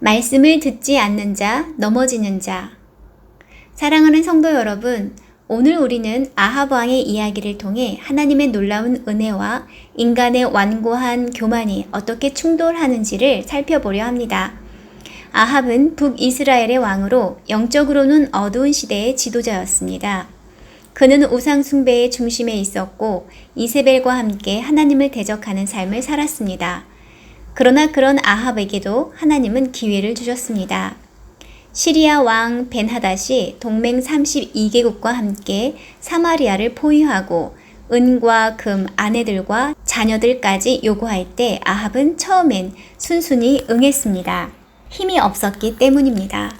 말씀을 듣지 않는 자, 넘어지는 자. 사랑하는 성도 여러분, 오늘 우리는 아합 왕의 이야기를 통해 하나님의 놀라운 은혜와 인간의 완고한 교만이 어떻게 충돌하는지를 살펴보려 합니다. 아합은 북이스라엘의 왕으로 영적으로는 어두운 시대의 지도자였습니다. 그는 우상 숭배의 중심에 있었고 이세벨과 함께 하나님을 대적하는 삶을 살았습니다. 그러나 그런 아합에게도 하나님은 기회를 주셨습니다. 시리아 왕 벤하닷이 동맹 32개국과 함께 사마리아를 포위하고 은과 금, 아내들과 자녀들까지 요구할 때 아합은 처음엔 순순히 응했습니다. 힘이 없었기 때문입니다.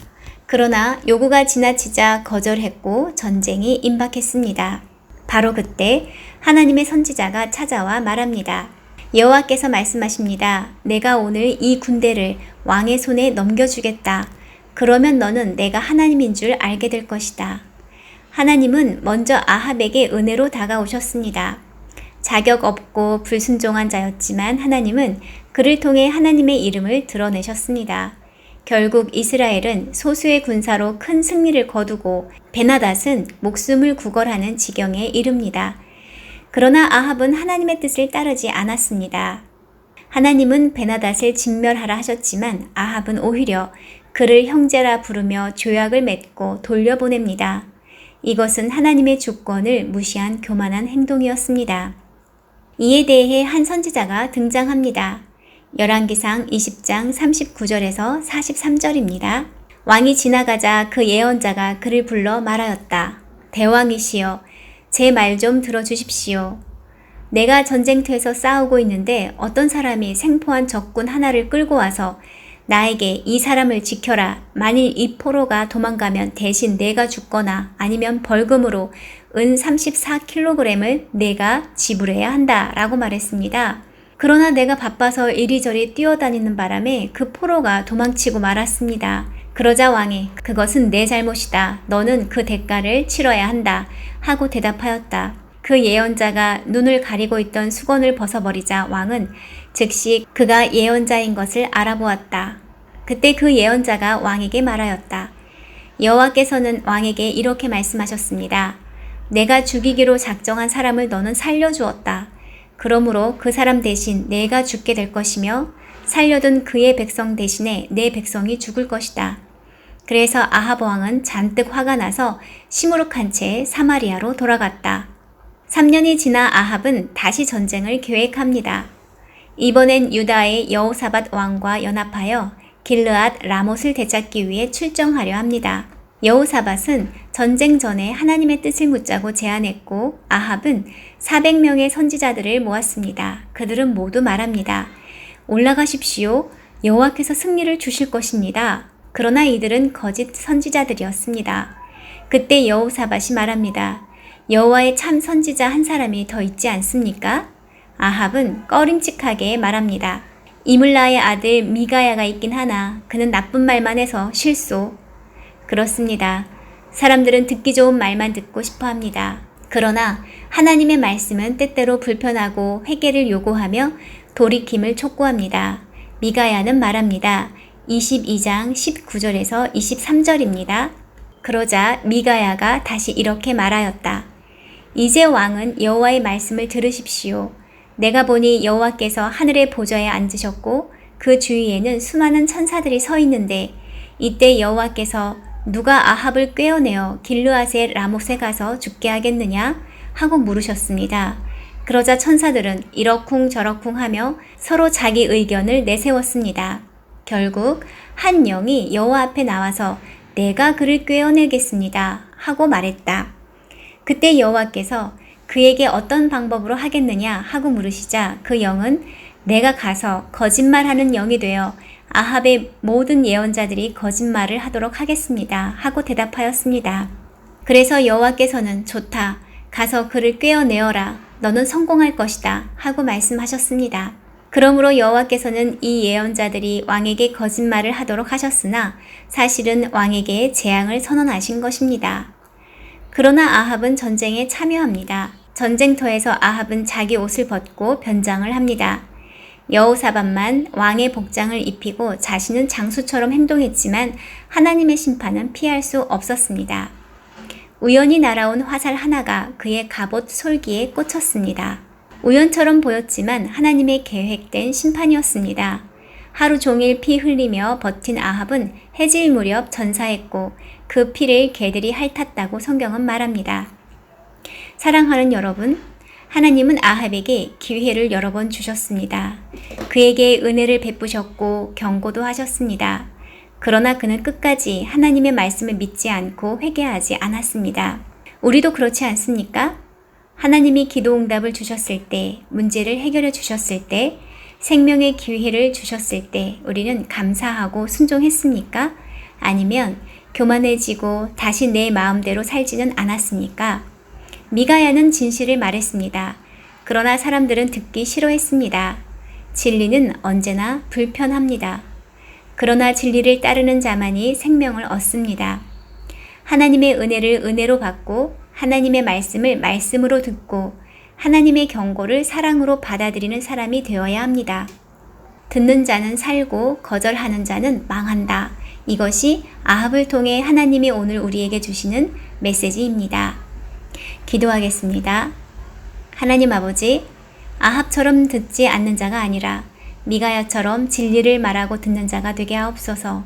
그러나 요구가 지나치자 거절했고 전쟁이 임박했습니다. 바로 그때 하나님의 선지자가 찾아와 말합니다. 여호와께서 말씀하십니다. 내가 오늘 이 군대를 왕의 손에 넘겨주겠다. 그러면 너는 내가 하나님인 줄 알게 될 것이다. 하나님은 먼저 아합에게 은혜로 다가오셨습니다. 자격 없고 불순종한 자였지만 하나님은 그를 통해 하나님의 이름을 드러내셨습니다. 결국 이스라엘은 소수의 군사로 큰 승리를 거두고 벤하닷은 목숨을 구걸하는 지경에 이릅니다. 그러나 아합은 하나님의 뜻을 따르지 않았습니다. 하나님은 벤하닷을 진멸하라 하셨지만 아합은 오히려 그를 형제라 부르며 조약을 맺고 돌려보냅니다. 이것은 하나님의 주권을 무시한 교만한 행동이었습니다. 이에 대해 한 선지자가 등장합니다. 열왕기상 20장 39절에서 43절입니다. 왕이 지나가자 그 예언자가 그를 불러 말하였다. 대왕이시여, 제 말 좀 들어주십시오. 내가 전쟁터에서 싸우고 있는데 어떤 사람이 생포한 적군 하나를 끌고 와서 나에게 이 사람을 지켜라. 만일 이 포로가 도망가면 대신 내가 죽거나 아니면 벌금으로 은 34kg을 내가 지불해야 한다 라고 말했습니다. 그러나 내가 바빠서 이리저리 뛰어다니는 바람에 그 포로가 도망치고 말았습니다. 그러자 왕이 그것은 내 잘못이다. 너는 그 대가를 치러야 한다. 하고 대답하였다. 그 예언자가 눈을 가리고 있던 수건을 벗어버리자 왕은 즉시 그가 예언자인 것을 알아보았다. 그때 그 예언자가 왕에게 말하였다. 여호와께서는 왕에게 이렇게 말씀하셨습니다. 내가 죽이기로 작정한 사람을 너는 살려주었다. 그러므로 그 사람 대신 내가 죽게 될 것이며 살려둔 그의 백성 대신에 내 백성이 죽을 것이다. 그래서 아합 왕은 잔뜩 화가 나서 시무룩한 채 사마리아로 돌아갔다. 3년이 지나 아합은 다시 전쟁을 계획합니다. 이번엔 유다의 여호사밧 왕과 연합하여 길르앗 라못을 되찾기 위해 출정하려 합니다. 여호사밧은 전쟁 전에 하나님의 뜻을 묻자고 제안했고 아합은 400명의 선지자들을 모았습니다. 그들은 모두 말합니다. 올라가십시오. 여호와께서 승리를 주실 것입니다. 그러나 이들은 거짓 선지자들이었습니다. 그때 여호사밧이 말합니다. 여호와의 참 선지자 한 사람이 더 있지 않습니까? 아합은 꺼림칙하게 말합니다. 이물라의 아들 미가야가 있긴 하나 그는 나쁜 말만 해서 실소. 그렇습니다. 사람들은 듣기 좋은 말만 듣고 싶어 합니다. 그러나 하나님의 말씀은 때때로 불편하고 회개를 요구하며 돌이킴을 촉구합니다. 미가야는 말합니다. 22장 19절에서 23절입니다. 그러자 미가야가 다시 이렇게 말하였다. 이제 왕은 여호와의 말씀을 들으십시오. 내가 보니 여호와께서 하늘의 보좌에 앉으셨고 그 주위에는 수많은 천사들이 서 있는데 이때 여호와께서 누가 아합을 꿰어내어 길르앗의 라못에 가서 죽게 하겠느냐 하고 물으셨습니다. 그러자 천사들은 이러쿵 저러쿵 하며 서로 자기 의견을 내세웠습니다. 결국 한 영이 여호와 앞에 나와서 내가 그를 꿰어내겠습니다 하고 말했다. 그때 여호와께서 그에게 어떤 방법으로 하겠느냐 하고 물으시자 그 영은 내가 가서 거짓말하는 영이 되어 아합의 모든 예언자들이 거짓말을 하도록 하겠습니다 하고 대답하였습니다. 그래서 여호와께서는 좋다. 가서 그를 꿰어내어라. 너는 성공할 것이다 하고 말씀하셨습니다. 그러므로 여호와께서는 이 예언자들이 왕에게 거짓말을 하도록 하셨으나 사실은 왕에게 재앙을 선언하신 것입니다. 그러나 아합은 전쟁에 참여합니다. 전쟁터에서 아합은 자기 옷을 벗고 변장을 합니다. 여호사밧만 왕의 복장을 입히고 자신은 장수처럼 행동했지만 하나님의 심판은 피할 수 없었습니다. 우연히 날아온 화살 하나가 그의 갑옷 솔기에 꽂혔습니다. 우연처럼 보였지만 하나님의 계획된 심판이었습니다. 하루 종일 피 흘리며 버틴 아합은 해질 무렵 전사했고 그 피를 개들이 핥았다고 성경은 말합니다. 사랑하는 여러분, 하나님은 아합에게 기회를 여러 번 주셨습니다. 그에게 은혜를 베푸셨고 경고도 하셨습니다. 그러나 그는 끝까지 하나님의 말씀을 믿지 않고 회개하지 않았습니다. 우리도 그렇지 않습니까? 하나님이 기도 응답을 주셨을 때, 문제를 해결해 주셨을 때, 생명의 기회를 주셨을 때 우리는 감사하고 순종했습니까? 아니면 교만해지고 다시 내 마음대로 살지는 않았습니까? 미가야는 진실을 말했습니다. 그러나 사람들은 듣기 싫어했습니다. 진리는 언제나 불편합니다. 그러나 진리를 따르는 자만이 생명을 얻습니다. 하나님의 은혜를 은혜로 받고 하나님의 말씀을 말씀으로 듣고 하나님의 경고를 사랑으로 받아들이는 사람이 되어야 합니다. 듣는 자는 살고 거절하는 자는 망한다. 이것이 아합을 통해 하나님이 오늘 우리에게 주시는 메시지입니다. 기도하겠습니다. 하나님 아버지, 아합처럼 듣지 않는 자가 아니라 미가야처럼 진리를 말하고 듣는 자가 되게 하옵소서.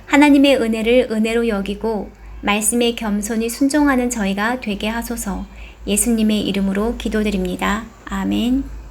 하나님의 은혜를 은혜로 여기고 말씀에 겸손히 순종하는 저희가 되게 하소서. 예수님의 이름으로 기도드립니다. 아멘.